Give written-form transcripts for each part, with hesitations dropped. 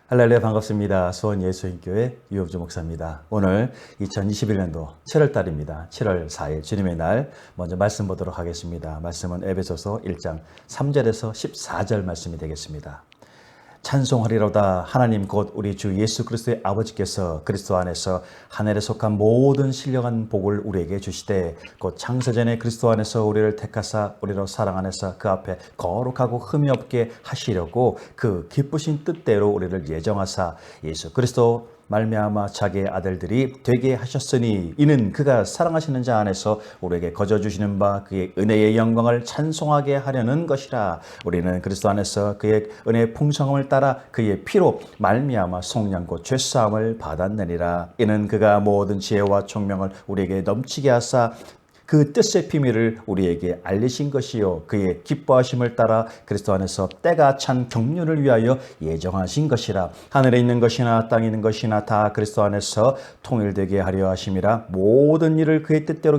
할렐루야 반갑습니다. 수원 예수인교회 유영주 목사입니다. 오늘 2021년도 7월 달입니다. 7월 4일 주님의 날 먼저 말씀 보도록 하겠습니다. 말씀은 에베소서 1장 3절에서 14절 말씀이 되겠습니다. 찬송하리로다 하나님 곧 우리 주 예수 그리스도의 아버지께서 그리스도 안에서 하늘에 속한 모든 신령한 복을 우리에게 주시되 곧 창세전에 그리스도 안에서 우리를 택하사 우리로 사랑 안에서 그 앞에 거룩하고 흠이 없게 하시려고 그 기쁘신 뜻대로 우리를 예정하사 예수 그리스도 말미암아 자기의 아들들이 되게 하셨으니 이는 그가 사랑하시는 자 안에서 우리에게 거저 주시는 바 그의 은혜의 영광을 찬송하게 하려는 것이라. 우리는 그리스도 안에서 그의 은혜의 풍성함을 따라 그의 피로 말미암아 속량 곧 죄사함을 받았느니라. 이는 그가 모든 지혜와 총명을 우리에게 넘치게 하사 그 뜻의 비밀을 우리에게 알리신 것이요 그의 기뻐하심을 따라 그리스도 안에서 때가 찬 경륜을 위하여 예정하신 것이라. 하늘에 있는 것이나 땅에 있는 것이나 다 그리스도 안에서 통일되게 하려 하심이라. 모든 일을 그의 뜻대로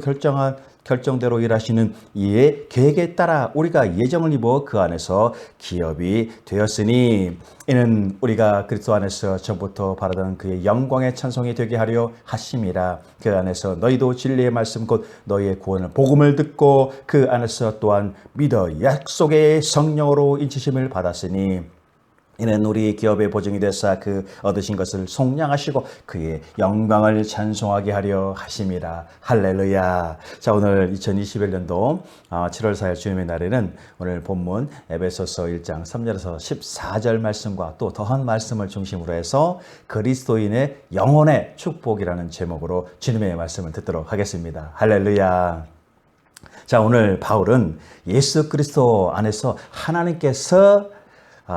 결정대로 일하시는 이의 계획에 따라 우리가 예정을 입어 그 안에서 기업이 되었으니 이는 우리가 그리스도 안에서 전부터 바라던 그의 영광의 찬송이 되게 하려 하심이라. 그 안에서 너희도 진리의 말씀 곧 너희의 구원을 복음을 듣고 그 안에서 또한 믿어 약속의 성령으로 인치심을 받았으니 이는 우리 기업의 보증이 되사 그 얻으신 것을 속량하시고 그의 영광을 찬송하게 하려 하심이라. 할렐루야. 자, 오늘 2021년도 7월 4일 주님의 날에는 오늘 본문 에베소서 1장 3절에서 14절 말씀과 또 더한 말씀을 중심으로 해서 그리스도인의 영혼의 축복이라는 제목으로 주님의 말씀을 듣도록 하겠습니다. 할렐루야. 자, 오늘 바울은 예수 그리스도 안에서 하나님께서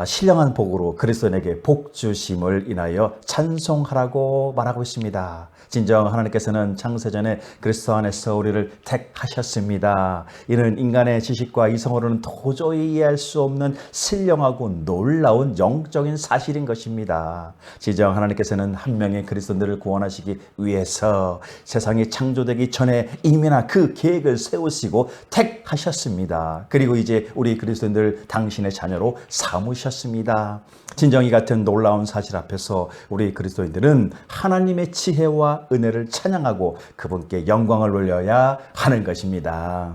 신령한 복으로 그리스도인에게 복 주심을 인하여 찬송하라고 말하고 있습니다. 진정 하나님께서는 창세전에 그리스도 안에서 우리를 택하셨습니다. 이는 인간의 지식과 이성으로는 도저히 이해할 수 없는 신령하고 놀라운 영적인 사실인 것입니다. 진정 하나님께서는 한 명의 그리스도인들을 구원하시기 위해서 세상이 창조되기 전에 이미나 그 계획을 세우시고 택하셨습니다. 그리고 이제 우리 그리스도인들 당신의 자녀로 삼으셨습니다. 진정 이 같은 놀라운 사실 앞에서 우리 그리스도인들은 하나님의 지혜와 은혜를 찬양하고 그분께 영광을 올려야 하는 것입니다.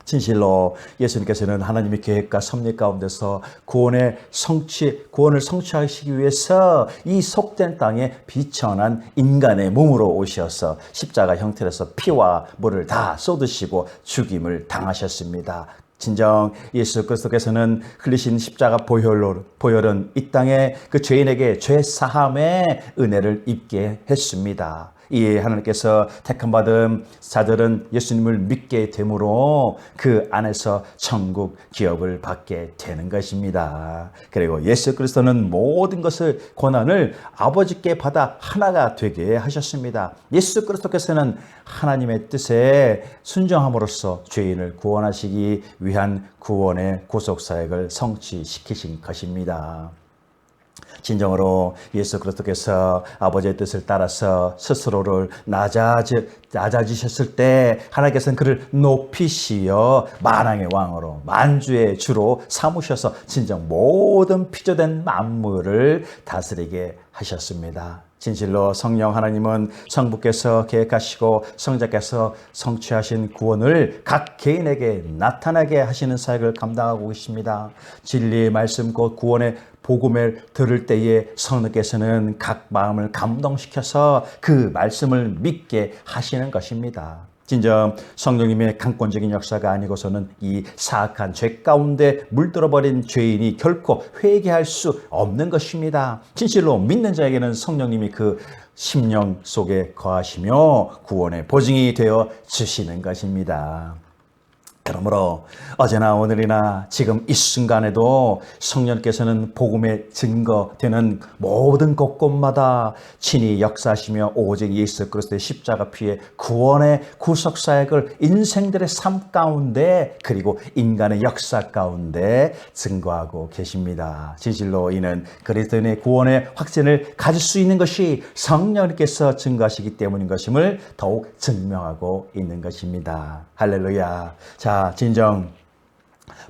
진실로 예수님께서는 하나님의 계획과 섭리 가운데서 구원을 성취하시기 위해서 이 속된 땅에 비천한 인간의 몸으로 오셔서 십자가 형태로서 피와 물을 다 쏟으시고 죽임을 당하셨습니다. 진정 예수 그리스도께서는 흘리신 십자가 보혈은 이 땅에 그 죄인에게 죄 사함의 은혜를 입게 했습니다. 이에 하나님께서 택함 받은 자들은 예수님을 믿게 되므로 그 안에서 천국 기업을 받게 되는 것입니다. 그리고 예수 그리스도는 모든 것을 권한을 아버지께 받아 하나가 되게 하셨습니다. 예수 그리스도께서는 하나님의 뜻에 순종함으로써 죄인을 구원하시기 위한 구원의 구속사역을 성취시키신 것입니다. 진정으로 예수 그리스도께서 아버지의 뜻을 따라서 스스로를 낮아지셨을 때 하나님께서는 그를 높이시어 만왕의 왕으로 만주의 주로 삼으셔서 진정 모든 피조된 만물을 다스리게 하셨습니다. 진실로 성령 하나님은 성부께서 계획하시고 성자께서 성취하신 구원을 각 개인에게 나타나게 하시는 사역을 감당하고 계십니다. 진리의 말씀 곧 구원의 복음을 들을 때에 성령께서는 각 마음을 감동시켜서 그 말씀을 믿게 하시는 것입니다. 진정 성령님의 강권적인 역사가 아니고서는 이 사악한 죄 가운데 물들어버린 죄인이 결코 회개할 수 없는 것입니다. 진실로 믿는 자에게는 성령님이 그 심령 속에 거하시며 구원의 보증이 되어 주시는 것입니다. 그러므로 어제나 오늘이나 지금 이 순간에도 성령께서는 복음의 증거되는 모든 곳곳마다 친히 역사하시며 오직 예수 그리스도의 십자가 피의 구원의 구속사역을 인생들의 삶 가운데 그리고 인간의 역사 가운데 증거하고 계십니다. 진실로 이는 그리스도인의 구원의 확신을 가질 수 있는 것이 성령께서 증거하시기 때문인 것임을 더욱 증명하고 있는 것입니다. 할렐루야. 자, 진정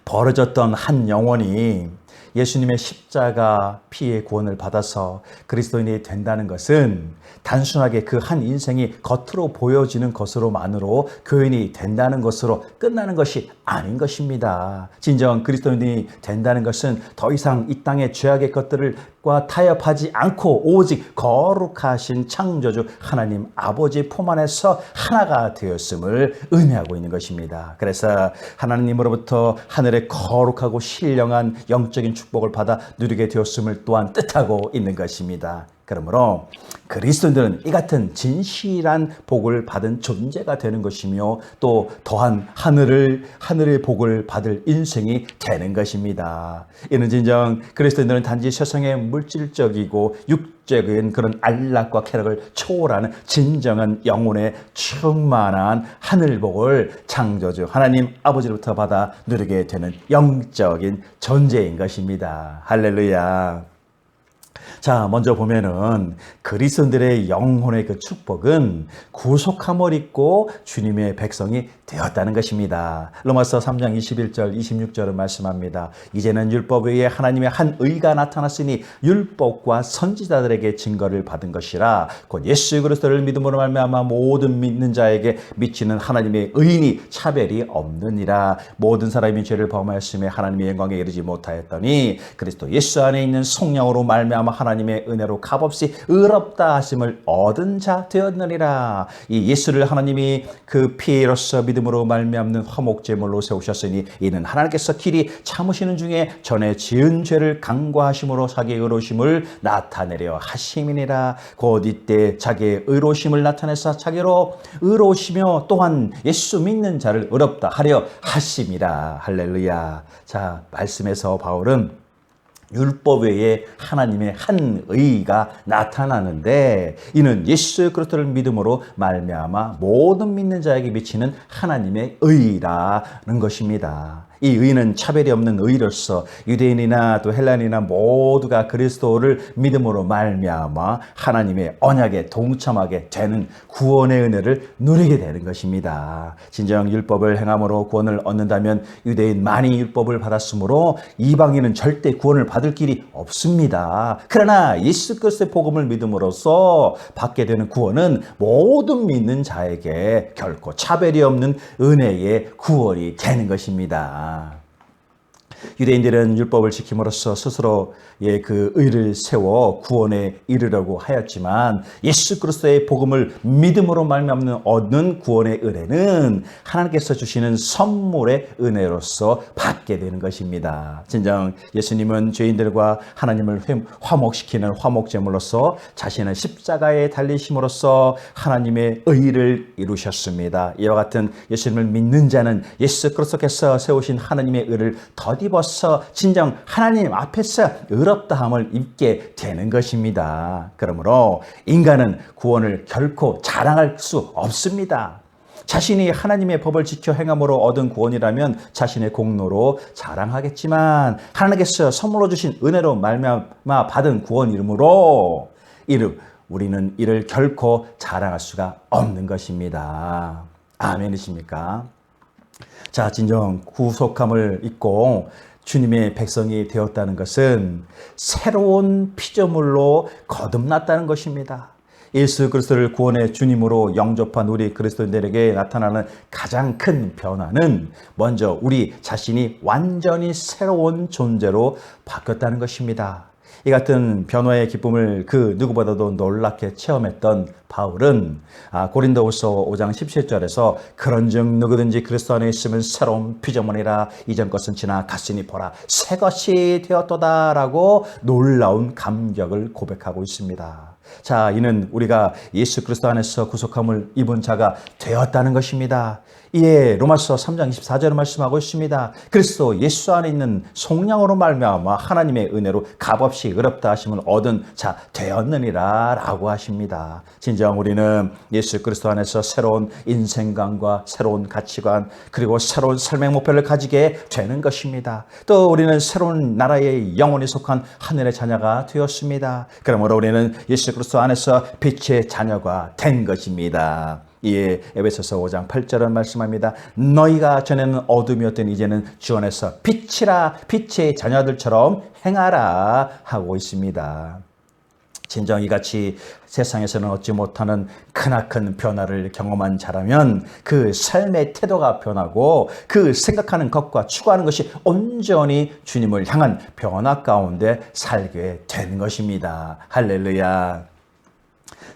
벌어졌던 한 영혼이 예수님의 십자가 피의 구원을 받아서 그리스도인이 된다는 것은 단순하게 그 한 인생이 겉으로 보여지는 것으로만으로 교인이 된다는 것으로 끝나는 것이 아닌 것입니다. 진정 그리스도인이 된다는 것은 더 이상 이 땅의 죄악의 것들과 타협하지 않고 오직 거룩하신 창조주 하나님 아버지 품 안에서 하나가 되었음을 의미하고 있는 것입니다. 그래서 하나님으로부터 하늘의 거룩하고 신령한 영적인 축복을 받아 누리게 되었음을 또한 뜻하고 있는 것입니다. 그러므로 그리스도인들은 이 같은 진실한 복을 받은 존재가 되는 것이며 또 더한 하늘의 복을 받을 인생이 되는 것입니다. 이는 진정 그리스도인들은 단지 세상의 물질적이고 육적인 그런 안락과 쾌락을 초월하는 진정한 영혼의 충만한 하늘복을 창조주 하나님 아버지로부터 받아 누리게 되는 영적인 존재인 것입니다. 할렐루야. 자, 먼저 보면은 그리스도인들의 영혼의 그 축복은 구속함을 입고 주님의 백성이 되었다는 것입니다. 로마서 3장 21절 26절은 말씀합니다. 이제는 율법 외에 하나님의 한 의가 나타났으니 율법과 선지자들에게 증거를 받은 것이라 곧 예수 그리스도를 믿음으로 말미암아 모든 믿는 자에게 미치는 하나님의 의인이 차별이 없느니라. 모든 사람이 죄를 범하였음에 하나님의 영광에 이르지 못하였더니 그리스도 예수 안에 있는 성령으로 말미암아 하나님의 은혜로 값없이 의롭다 하심을 얻은 자 되었느니라. 이 예수를 하나님이 그 피로써 믿음으로 말미암는 화목제물로 세우셨으니 이는 하나님께서 길이 참으시는 중에 전에 지은 죄를 간과하심으로 자기의 의로우심을 나타내려 하심이니라. 곧 이때 자기의 의로우심을 나타내서 자기로 의로우시며 또한 예수 믿는 자를 의롭다 하려 하심이라. 할렐루야. 자, 말씀에서 바울은 율법 외에 하나님의 한 의가 나타나는데 이는 예수 그리스도를 믿음으로 말미암아 모든 믿는 자에게 미치는 하나님의 의라는 것입니다. 이 의는 차별이 없는 의로서 유대인이나 또 헬라인이나 모두가 그리스도를 믿음으로 말미암아 하나님의 언약에 동참하게 되는 구원의 은혜를 누리게 되는 것입니다. 진정 율법을 행함으로 구원을 얻는다면 유대인만이 율법을 받았으므로 이방인은 절대 구원을 받을 길이 없습니다. 그러나 예수 그리스도의 복음을 믿음으로써 받게 되는 구원은 모든 믿는 자에게 결코 차별이 없는 은혜의 구원이 되는 것입니다. 유대인들은 율법을 지킴으로써 스스로의 그 의를 세워 구원에 이르려고 하였지만 예수 그리스도의 복음을 믿음으로 말미암는 얻는 구원의 은혜는 하나님께서 주시는 선물의 은혜로서 받게 되는 것입니다. 진정 예수님은 죄인들과 하나님을 화목시키는 화목제물로서 자신의 십자가에 달리심으로써 하나님의 의를 이루셨습니다. 이와 같은 예수님을 믿는 자는 예수 그리스도께서 세우신 하나님의 의를 덧입어서 진정 하나님 앞에서 의롭다함을 입게 되는 것입니다. 그러므로 인간은 구원을 결코 자랑할 수 없습니다. 자신이 하나님의 법을 지켜 행함으로 얻은 구원이라면 자신의 공로로 자랑하겠지만 하나님께서 선물로 주신 은혜로 말미암아 받은 구원 이름으로 우리는 이를 결코 자랑할 수가 없는 것입니다. 아멘이십니까? 자, 진정 구속함을 입고 주님의 백성이 되었다는 것은 새로운 피조물로 거듭났다는 것입니다. 예수 그리스도를 구원의 주님으로 영접한 우리 그리스도인들에게 나타나는 가장 큰 변화는 먼저 우리 자신이 완전히 새로운 존재로 바뀌었다는 것입니다. 이 같은 변화의 기쁨을 그 누구보다도 놀랍게 체험했던 바울은 고린도후서 5장 17절에서 그런즉 누구든지 그리스도 안에 있으면 새로운 피조물이라 이전 것은 지나 갔으니 보라 새 것이 되었도다라고 놀라운 감격을 고백하고 있습니다. 자, 이는 우리가 예수 그리스도 안에서 구속함을 입은 자가 되었다는 것입니다. 이에 로마서 3장 24절을 말씀하고 있습니다. 그리스도 예수 안에 있는 성령으로 말미암아 하나님의 은혜로 값없이 의롭다 하심을 얻은 자 되었느니라 라고 하십니다. 진정 우리는 예수 그리스도 안에서 새로운 인생관과 새로운 가치관 그리고 새로운 삶의 목표를 가지게 되는 것입니다. 또 우리는 새로운 나라의 영혼이 속한 하늘의 자녀가 되었습니다. 그러므로 우리는 예수 그리스도 안에서 빛의 자녀가 된 것입니다. 예, 에베소서 5장 8절은 말씀합니다. 너희가 전에는 어둠이었더니 이제는 주 안에서 빛이라, 빛의 자녀들처럼 행하라 하고 있습니다. 진정 이같이 세상에서는 얻지 못하는 크나큰 변화를 경험한 자라면 그 삶의 태도가 변하고 그 생각하는 것과 추구하는 것이 온전히 주님을 향한 변화 가운데 살게 된 것입니다. 할렐루야.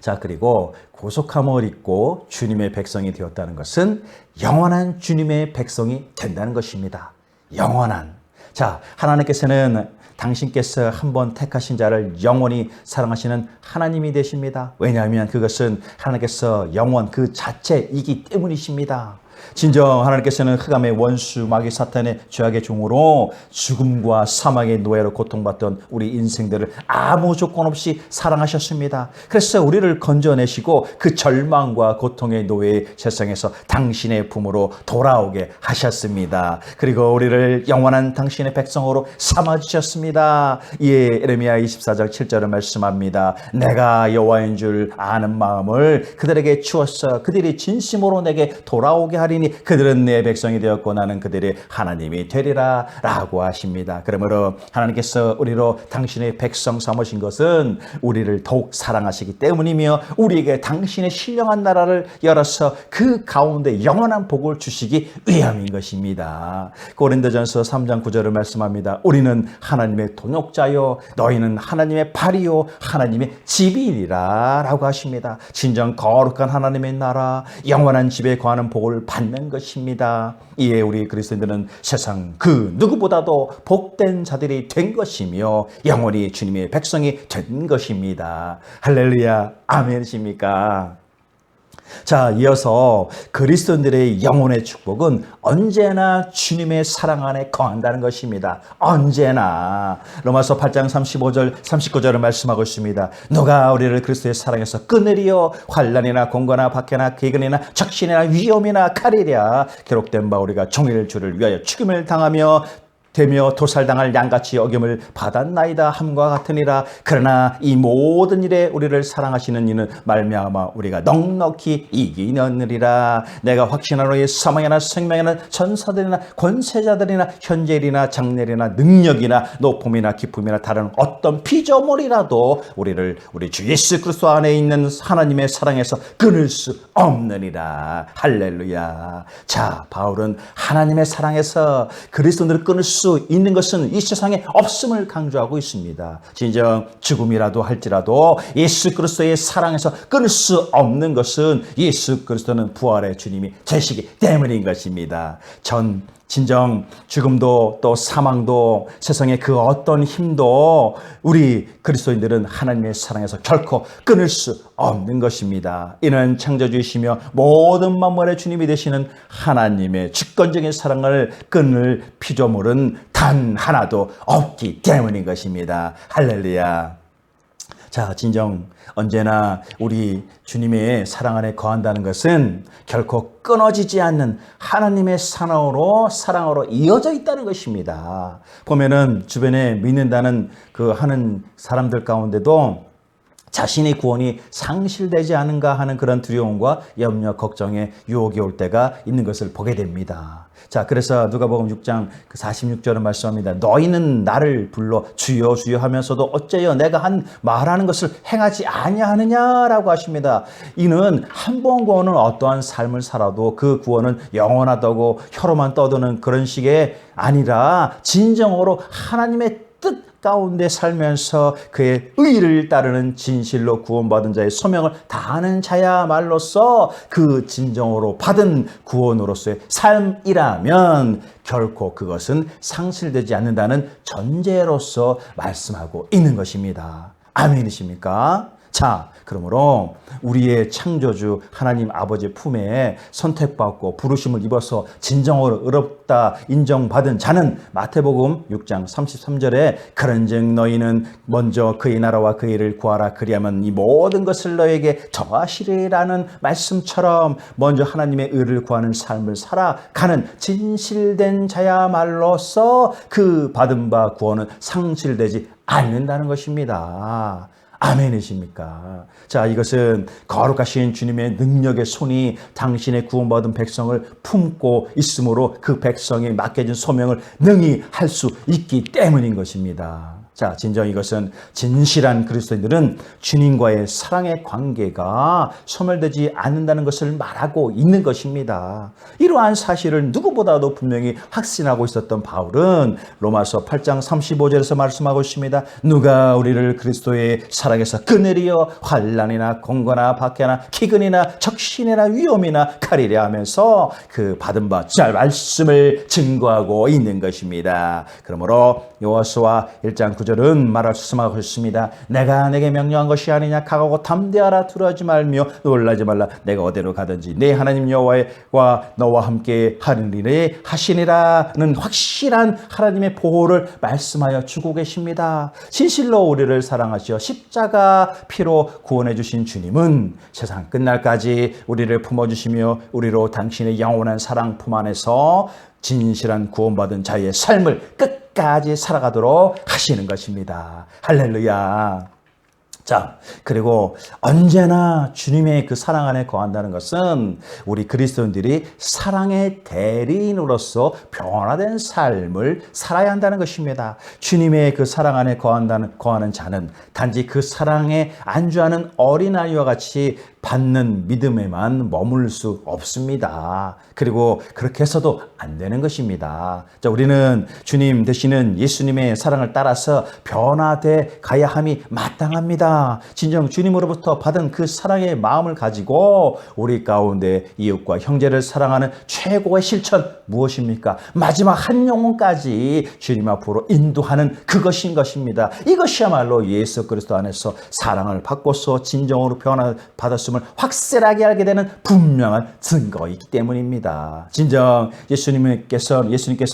자, 그리고 고속함을 입고 주님의 백성이 되었다는 것은 영원한 주님의 백성이 된다는 것입니다. 영원한. 자, 하나님께서는 당신께서 한번 택하신 자를 영원히 사랑하시는 하나님이 되십니다. 왜냐하면 그것은 하나님께서 영원 그 자체이기 때문이십니다. 진정 하나님께서는 흑암의 원수 마귀 사탄의 죄악의 종으로 죽음과 사망의 노예로 고통받던 우리 인생들을 아무 조건 없이 사랑하셨습니다. 그래서 우리를 건져내시고 그 절망과 고통의 노예의 세상에서 당신의 품으로 돌아오게 하셨습니다. 그리고 우리를 영원한 당신의 백성으로 삼아주셨습니다. 예, 에레미야 24장 7절을 말씀합니다. 내가 여호와인 줄 아는 마음을 그들에게 주었어. 그들이 진심으로 내게 돌아오게 하리니 그들은 내 백성이 되었고 나는 그들의 하나님이 되리라 라고 하십니다. 그러므로 하나님께서 우리로 당신의 백성 삼으신 것은 우리를 더욱 사랑하시기 때문이며 우리에게 당신의 신령한 나라를 열어서 그 가운데 영원한 복을 주시기 위함인 것입니다. 고린도전서 3장 9절을 말씀합니다. 우리는 하나님의 동역자요 너희는 하나님의 발이요 하나님의 집이니라 라고 하십니다. 진정 거룩한 하나님의 나라 영원한 집에 거하는 복을 받는 것입니다. 이에 우리 그리스도인들은 세상 그 누구보다도 복된 자들이 된 것이며 영원히 주님의 백성이 된 것입니다. 할렐루야, 아멘이십니까? 자, 이어서 그리스도인들의 영혼의 축복은 언제나 주님의 사랑 안에 거한다는 것입니다. 언제나. 로마서 8장 35절 39절을 말씀하고 있습니다. 누가 우리를 그리스도의 사랑에서 끊으리요 환난이나 공고나 박해나 기근이나 적신이나 위험이나 칼이랴 기록된 바 우리가 종일 주를 위하여 죽임을 당하며 되며 도살당할 양같이 어김을 받았나이다 함과 같으니라. 그러나 이 모든 일에 우리를 사랑하시는 이는 말미암아 우리가 넉넉히 이기느니라. 내가 확신하노니 사망이나 생명이나 전사들이나 권세자들이나 현재일이나 장래일이나 능력이나 높음이나 기쁨이나 다른 어떤 피조물이라도 우리를 우리 주 예수 그리스도 안에 있는 하나님의 사랑에서 끊을 수 없느니라. 할렐루야. 자, 바울은 하나님의 사랑에서 그리스도인들을 끊을 수 있는 것은 이 세상에 없음을 강조하고 있습니다. 진정 죽음이라도 할지라도 예수 그리스도의 사랑에서 끊을 수 없는 것은 예수 그리스도는 부활의 주님이 되시기 때문인 것입니다. 진정 죽음도 또 사망도 세상의 그 어떤 힘도 우리 그리스도인들은 하나님의 사랑에서 결코 끊을 수 없는 것입니다. 이는 창조주이시며 모든 만물의 주님이 되시는 하나님의 주권적인 사랑을 끊을 피조물은 단 하나도 없기 때문인 것입니다. 할렐루야. 자, 진정 언제나 우리 주님의 사랑 안에 거한다는 것은 결코 끊어지지 않는 하나님의 사랑으로 이어져 있다는 것입니다. 보면은 주변에 믿는다는 그 하는 사람들 가운데도 자신의 구원이 상실되지 않은가 하는 그런 두려움과 염려, 걱정에 유혹이 올 때가 있는 것을 보게 됩니다. 자, 그래서 누가복음 6장 46절은 말씀합니다. 너희는 나를 불러 주여 주여 하면서도 어째요 내가 말하는 것을 행하지 아니하느냐라고 하십니다. 이는 한 번 구원은 어떠한 삶을 살아도 그 구원은 영원하다고 혀로만 떠드는 그런 식의 아니라 진정으로 하나님의 뜻 가운데 살면서 그의 의를 따르는 진실로 구원받은 자의 소명을 다하는 자야말로서 그 진정으로 받은 구원으로서의 삶이라면 결코 그것은 상실되지 않는다는 전제로서 말씀하고 있는 것입니다. 아멘이십니까? 자, 그러므로 우리의 창조주 하나님 아버지 품에 선택받고 부르심을 입어서 진정으로 의롭다 인정받은 자는 마태복음 6장 33절에 그런즉 너희는 먼저 그의 나라와 그의 일을 구하라 그리하면 이 모든 것을 너에게 더하시리라는 말씀처럼 먼저 하나님의 의를 구하는 삶을 살아가는 진실된 자야말로서 그 받은 바 구원은 상실되지 않는다는 것입니다. 아멘이십니까? 자, 이것은 거룩하신 주님의 능력의 손이 당신의 구원받은 백성을 품고 있으므로 그 백성이 맡겨진 소명을 능히 할 수 있기 때문인 것입니다. 자, 진정 이것은 진실한 그리스도인들은 주님과의 사랑의 관계가 소멸되지 않는다는 것을 말하고 있는 것입니다. 이러한 사실을 누구보다도 분명히 확신하고 있었던 바울은 로마서 8장 35절에서 말씀하고 있습니다. 누가 우리를 그리스도의 사랑에서 끊으리어 환난이나 공고나 박해나 기근이나 적신이나 위험이나 가리려 하면서 그 받은 바 말씀을 증거하고 있는 것입니다. 그러므로 요호수아 1장 9절은 말씀하고 있습니다. 내가 내게 명령한 것이 아니냐. 강하고 담대하라. 두려워하지 말며 놀라지 말라. 내가 어디로 가든지 내 하나님 여호와와 너와 함께 하리니 하시니라는 확실한 하나님의 보호를 말씀하여 주고 계십니다. 진실로 우리를 사랑하시어 십자가 피로 구원해 주신 주님은 세상 끝날까지 우리를 품어주시며 우리로 당신의 영원한 사랑 품 안에서 진실한 구원받은 자의 삶을 끝까지 살아가도록 하시는 것입니다. 할렐루야. 자, 그리고 언제나 주님의 그 사랑 안에 거한다는 것은 우리 그리스도인들이 사랑의 대리인으로서 변화된 삶을 살아야 한다는 것입니다. 주님의 그 사랑 안에 거하는 자는 단지 그 사랑에 안주하는 어린아이와 같이 받는 믿음에만 머물 수 없습니다. 그리고 그렇게 해서도 안 되는 것입니다. 자, 우리는 주님 되시는 예수님의 사랑을 따라서 변화돼 가야 함이 마땅합니다. 진정 주님으로부터 받은 그 사랑의 마음을 가지고 우리 가운데 이웃과 형제를 사랑하는 최고의 실천 무엇입니까? 마지막 한 영혼까지 주님 앞으로 인도하는 그것인 것입니다. 이것이야말로 예수 그리스도 안에서 사랑을 받고서 진정으로 변화받았음을 확실하게 알게 되는 분명한 증거이기 때문입니다. 진정 예수님께서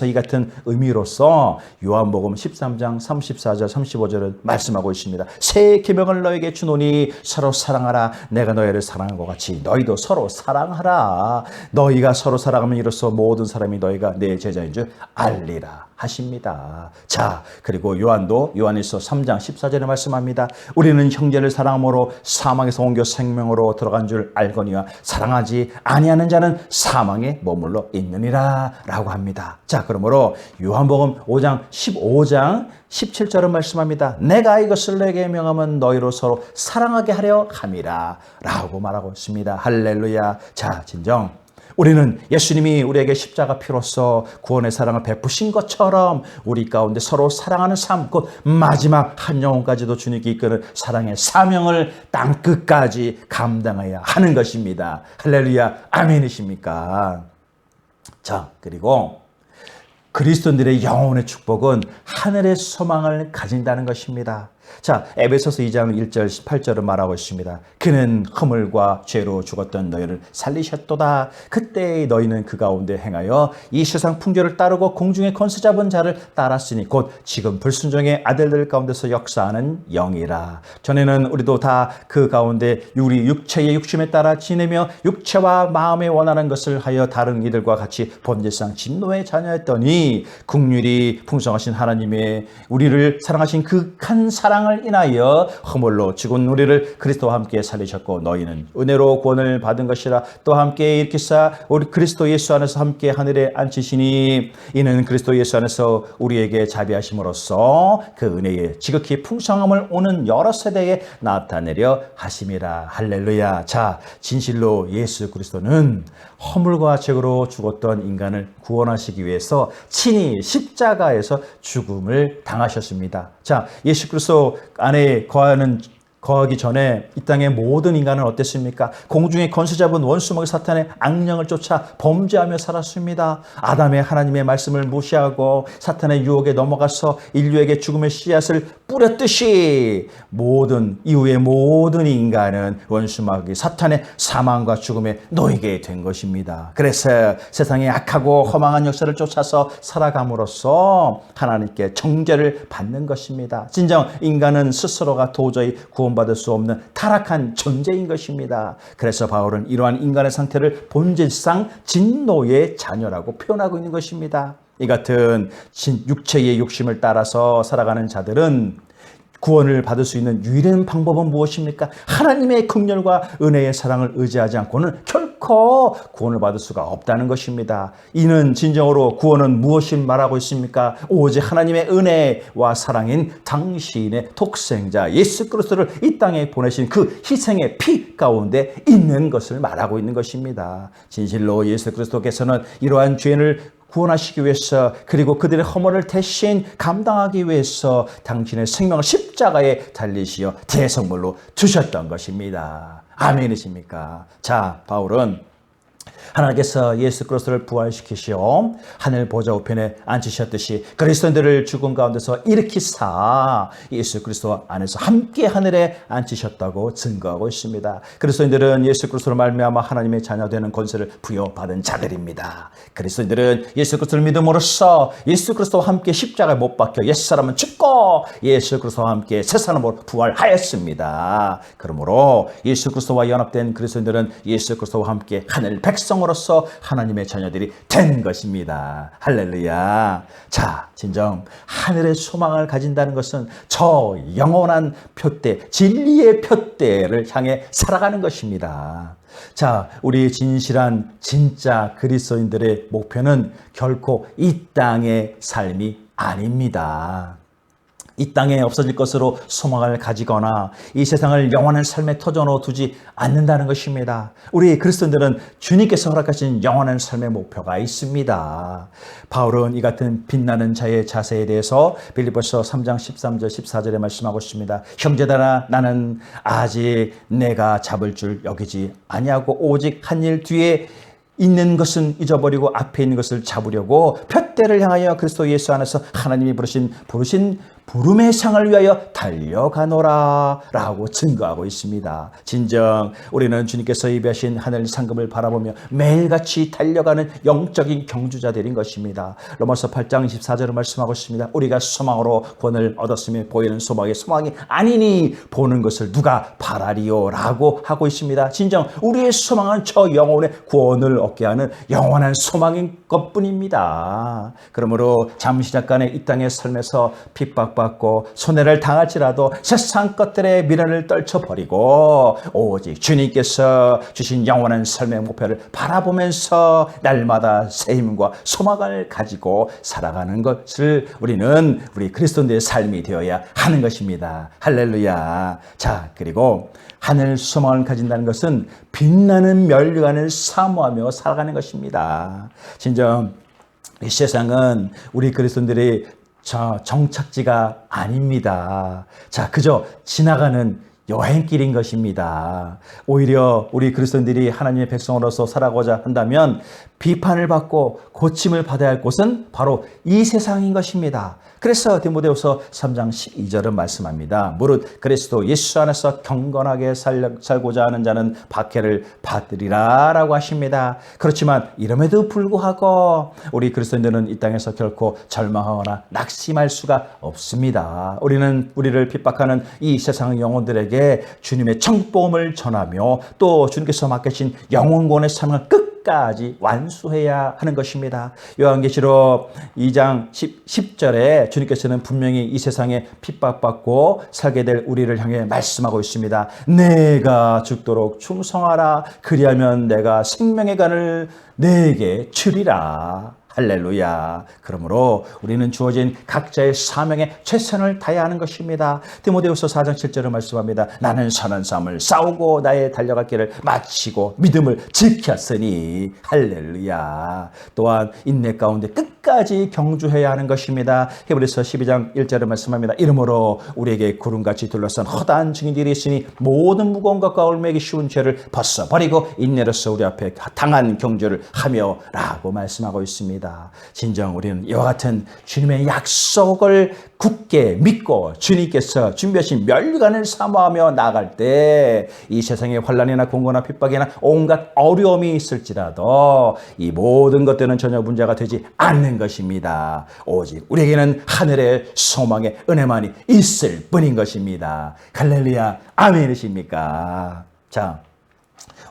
이 같은 의미로서 요한복음 13장 34절 35절을 말씀하고 있습니다. 새 계명을 너에게 주노니 서로 사랑하라. 내가 너희를 사랑한 것 같이 너희도 서로 사랑하라. 너희가 서로 사랑하면 이로써 모든 사람이 너희가 내 제자인 줄 알리라 하십니다. 자, 그리고 요한일서 3장 14절에 말씀합니다. 우리는 형제를 사랑함으로 사망에서 옮겨 생명으로 들어간 줄 알거니와 사랑하지 아니하는 자는 사망에 머물러 있느니라 라고 합니다. 자, 그러므로 요한복음 5장 15장 17절은 말씀합니다. 내가 이것을 내게 명하면 너희로 서로 사랑하게 하려 함이라 라고 말하고 있습니다. 할렐루야. 자, 진정 우리는 예수님이 우리에게 십자가 피로써 구원의 사랑을 베푸신 것처럼 우리 가운데 서로 사랑하는 삶, 곧 마지막 한 영혼까지도 주님께 이끄는 사랑의 사명을 땅끝까지 감당해야 하는 것입니다. 할렐루야. 아멘이십니까? 자, 그리고 그리스도인들의 영혼의 축복은 하늘의 소망을 가진다는 것입니다. 자, 에베소서 2장 1절 18절은 말하고 있습니다. 그는 허물과 죄로 죽었던 너희를 살리셨도다. 그때 너희는 그 가운데 행하여 이 세상 풍조를 따르고 공중의 권세 잡은 자를 따랐으니 곧 지금 불순종의 아들들 가운데서 역사하는 영이라. 전에는 우리도 다 그 가운데 우리 육체의 욕심에 따라 지내며 육체와 마음에 원하는 것을 하여 다른 이들과 같이 본질상 진노의 자녀였더니 긍휼이 풍성하신 하나님의 우리를 사랑하신 극한 사랑을 인하여 허물로 죽은 우리를 그리스도와 함께 살리셨고 너희는 은혜로 구원을 받은 것이라. 또 함께 일으키사 우리 그리스도 예수 안에서 함께 하늘에 앉히시니 이는 그리스도 예수 안에서 우리에게 자비하심으로써 그 은혜의 지극히 풍성함을 오는 여러 세대에 나타내려 하심이라. 할렐루야. 자, 진실로 예수 그리스도는 허물과 죄로 죽었던 인간을 구원하시기 위해서 친히 십자가에서 죽음을 당하셨습니다. 자, 예수 그리스도 안에 거하기 전에 이 땅의 모든 인간은 어땠습니까? 공중의 권세 잡은 원수먹이 사탄의 악령을 쫓아 범죄하며 살았습니다. 아담의 하나님의 말씀을 무시하고 사탄의 유혹에 넘어가서 인류에게 죽음의 씨앗을 뿌렸듯이 이후의 모든 인간은 원수마귀 사탄의 사망과 죽음에 놓이게 된 것입니다. 그래서 세상의 악하고 허망한 역사를 쫓아서 살아감으로써 하나님께 정죄를 받는 것입니다. 진정 인간은 스스로가 도저히 구원받을 수 없는 타락한 존재인 것입니다. 그래서 바울은 이러한 인간의 상태를 본질상 진노의 자녀라고 표현하고 있는 것입니다. 이 같은 육체의 욕심을 따라서 살아가는 자들은 구원을 받을 수 있는 유일한 방법은 무엇입니까? 하나님의 긍휼과 은혜의 사랑을 의지하지 않고는 결코 구원을 받을 수가 없다는 것입니다. 이는 진정으로 구원은 무엇을 말하고 있습니까? 오직 하나님의 은혜와 사랑인 당신의 독생자 예수 그리스도를 이 땅에 보내신 그 희생의 피 가운데 있는 것을 말하고 있는 것입니다. 진실로 예수 그리스도께서는 이러한 죄인을 구원하시기 위해서 그리고 그들의 허물을 대신 감당하기 위해서 당신의 생명을 십자가에 달리시어 대성물로 주셨던 것입니다. 아멘이십니까? 자, 바울은 하나님께서 예수 그리스도를 부활시키시어 하늘 보좌 우편에 앉히셨듯이 그리스도인들을 죽음 가운데서 일으키사 예수 그리스도 안에서 함께 하늘에 앉히셨다고 증거하고 있습니다. 그리스도인들은 예수 그리스도로 말미암아 하나님의 자녀되는 권세를 부여받은 자들입니다. 그리스도인들은 예수 그리스도를 믿음으로써 예수 그리스도와 함께 십자가에 못 박혀 옛사람은 죽고 예수 그리스도와 함께 새사람으로 부활하였습니다. 그러므로 예수 그리스도와 연합된 그리스도인들은 예수 그리스도와 함께 하늘 백성으로서 하나님의 자녀들이 된 것입니다. 할렐루야. 자, 진정 하늘의 소망을 가진다는 것은 저 영원한 표대, 진리의 표대를 향해 살아가는 것입니다. 자, 우리 진실한 진짜 그리스도인들의 목표는 결코 이 땅의 삶이 아닙니다. 이 땅에 없어질 것으로 소망을 가지거나 이 세상을 영원한 삶의 터전으로 두지 않는다는 것입니다. 우리 그리스도인들은 주님께서 허락하신 영원한 삶의 목표가 있습니다. 바울은 이 같은 빛나는 자의 자세에 대해서 빌립보서 3장 13절 14절에 말씀하고 있습니다. 형제들아 나는 아직 내가 잡을 줄 여기지 아니하고 오직 한 일 뒤에 있는 것은 잊어버리고 앞에 있는 것을 잡으려고 푯대를 향하여 그리스도 예수 안에서 하나님이 부르신 부름의 상을 위하여 달려가노라 라고 증거하고 있습니다. 진정 우리는 주님께서 예비하신 하늘 상급을 바라보며 매일같이 달려가는 영적인 경주자들인 것입니다. 로마서 8장 24절을 말씀하고 있습니다. 우리가 소망으로 구원을 얻었으며 보이는 소망이 아니니 보는 것을 누가 바라리요 라고 하고 있습니다. 진정 우리의 소망은 저 영혼의 구원을 얻게 하는 영원한 소망인 것뿐입니다. 그러므로 잠시 잠깐의 이 땅의 삶에서 핍박받고 손해를 당할지라도 세상 것들의 미련을 떨쳐버리고 오직 주님께서 주신 영원한 삶의 목표를 바라보면서 날마다 새 힘과 소망을 가지고 살아가는 것을 우리 그리스도인들의 삶이 되어야 하는 것입니다. 할렐루야. 자, 그리고 하늘 소망을 가진다는 것은 빛나는 멸류관을 사모하며 살아가는 것입니다. 진정 이 세상은 우리 그리스도인들이 정착지가 아닙니다. 자, 그저 지나가는 여행길인 것입니다. 오히려 우리 그리스도인들이 하나님의 백성으로서 살아가고자 한다면 비판을 받고 고침을 받아야 할 곳은 바로 이 세상인 것입니다. 그래서 디모데후서 3장 12절은 말씀합니다. 무릇 그리스도 예수 안에서 경건하게 살고자 하는 자는 박해를 받으리라 라고 하십니다. 그렇지만 이름에도 불구하고 우리 그리스도인들은 이 땅에서 결코 절망하거나 낙심할 수가 없습니다. 우리는 우리를 핍박하는 이 세상 영혼들에게 주님의 천복음을 전하며 또 주님께서 맡기신 영혼권의 삶을 끝까지 완수해야 하는 것입니다. 요한계시록 2장 10절에 주님께서는 분명히 이 세상에 핍박받고 살게 될 우리를 향해 말씀하고 있습니다. 내가 죽도록 충성하라. 그리하면 내가 생명의 간을 내게 주리라. 할렐루야. 그러므로 우리는 주어진 각자의 사명에 최선을 다해야 하는 것입니다. 디모데후서 4장 7절을 말씀합니다. 나는 선한 싸움을 싸우고 나의 달려갈 길을 마치고 믿음을 지켰으니 할렐루야. 또한 인내 가운데 끝까지 경주해야 하는 것입니다. 히브리서 12장 1절을 말씀합니다. 이러므로 우리에게 구름같이 둘러싼 허다한 증인들이 있으니 모든 무거운 것과 올매기 쉬운 죄를 벗어버리고 인내로서 우리 앞에 당한 경주를 하며 라고 말씀하고 있습니다. 진정 우리는 이와 같은 주님의 약속을 굳게 믿고 주님께서 준비하신 멸류관을 사모하며 나아갈 때 이 세상의 환난이나 공고나 핍박이나 온갖 어려움이 있을지라도 이 모든 것들은 전혀 문제가 되지 않는 것입니다. 오직 우리에게는 하늘의 소망의 은혜만이 있을 뿐인 것입니다. 할렐루야. 아멘이십니까? 자,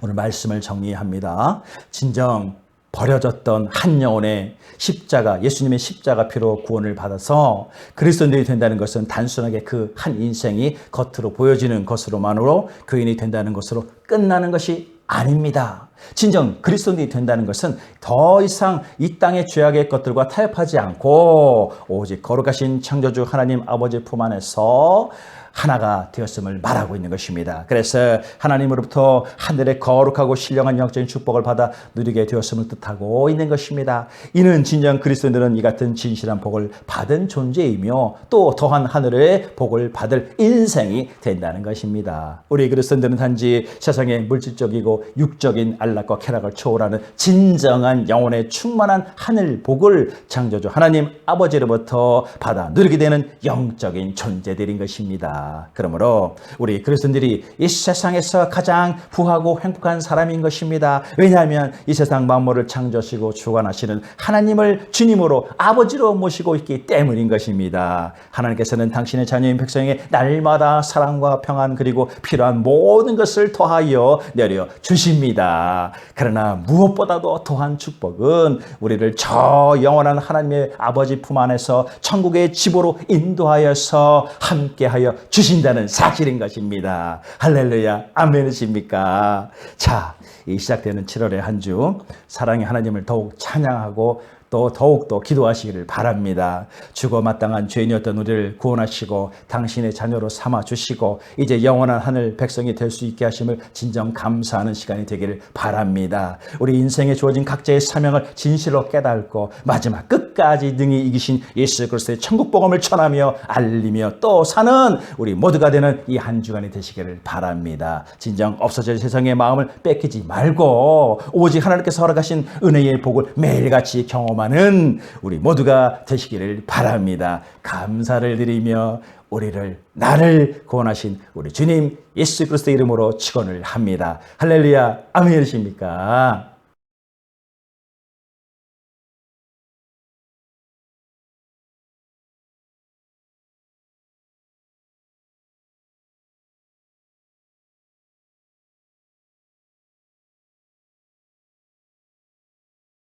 오늘 말씀을 정리합니다. 진정 버려졌던 한 영혼의 십자가, 예수님의 십자가 피로 구원을 받아서 그리스도인이 된다는 것은 단순하게 그 한 인생이 겉으로 보여지는 것으로만으로 교인이 된다는 것으로 끝나는 것이 아닙니다. 진정 그리스도인이 된다는 것은 더 이상 이 땅의 죄악의 것들과 타협하지 않고 오직 거룩하신 창조주 하나님 아버지 품 안에서 하나가 되었음을 말하고 있는 것입니다. 그래서 하나님으로부터 하늘의 거룩하고 신령한 영적인 축복을 받아 누리게 되었음을 뜻하고 있는 것입니다. 이는 진정 그리스도인들은 이 같은 진실한 복을 받은 존재이며 또 더한 하늘의 복을 받을 인생이 된다는 것입니다. 우리 그리스도인들은 단지 세상의 물질적이고 육적인 안락과 쾌락을 초월하는 진정한 영혼의 충만한 하늘 복을 창조주 하나님 아버지로부터 받아 누리게 되는 영적인 존재들인 것입니다. 그러므로 우리 그리스도인들이 이 세상에서 가장 부하고 행복한 사람인 것입니다. 왜냐하면 이 세상 만물을 창조하시고 주관하시는 하나님을 주님으로 아버지로 모시고 있기 때문인 것입니다. 하나님께서는 당신의 자녀인 백성에게 날마다 사랑과 평안 그리고 필요한 모든 것을 더하여 내려 주십니다. 그러나 무엇보다도 더한 축복은 우리를 저 영원한 하나님의 아버지 품 안에서 천국의 집으로 인도하여서 함께하여 주신다는 사실인 것입니다. 할렐루야, 아멘이십니까? 자, 이 시작되는 7월의 한 주 사랑의 하나님을 더욱 찬양하고 또 더욱더 기도하시기를 바랍니다. 죽어 마땅한 죄인이었던 우리를 구원하시고 당신의 자녀로 삼아주시고 이제 영원한 하늘 백성이 될 수 있게 하심을 진정 감사하는 시간이 되기를 바랍니다. 우리 인생에 주어진 각자의 사명을 진실로 깨닫고 마지막 끝까지 능히 이기신 예수 그리스도의 천국 복음을 전하며 알리며 또 사는 우리 모두가 되는 이 한 주간이 되시기를 바랍니다. 진정 없어질 세상의 마음을 뺏기지 말고 오직 하나님께서 허락하신 은혜의 복을 매일같이 경험하는 우리 모두가 되시기를 바랍니다. 감사를 드리며 나를 구원하신 우리 주님 예수 그리스도의 이름으로 축원을 합니다. 할렐루야, 아멘이십니까?